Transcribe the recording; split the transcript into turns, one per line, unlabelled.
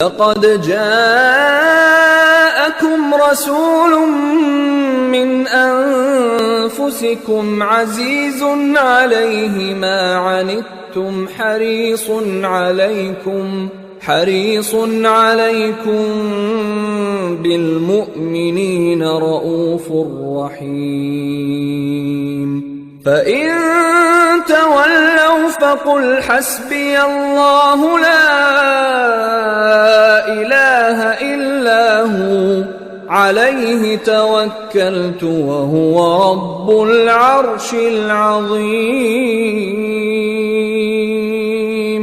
لقد جاءكم رسول من أنفسكم عزيز عليه ما عنتم حريص عليكم بالمؤمنين رءوف رحيم. فإن تولوا فقل حسبي الله لا إله إلا هو عليه توكلت وهو رب العرش العظيم.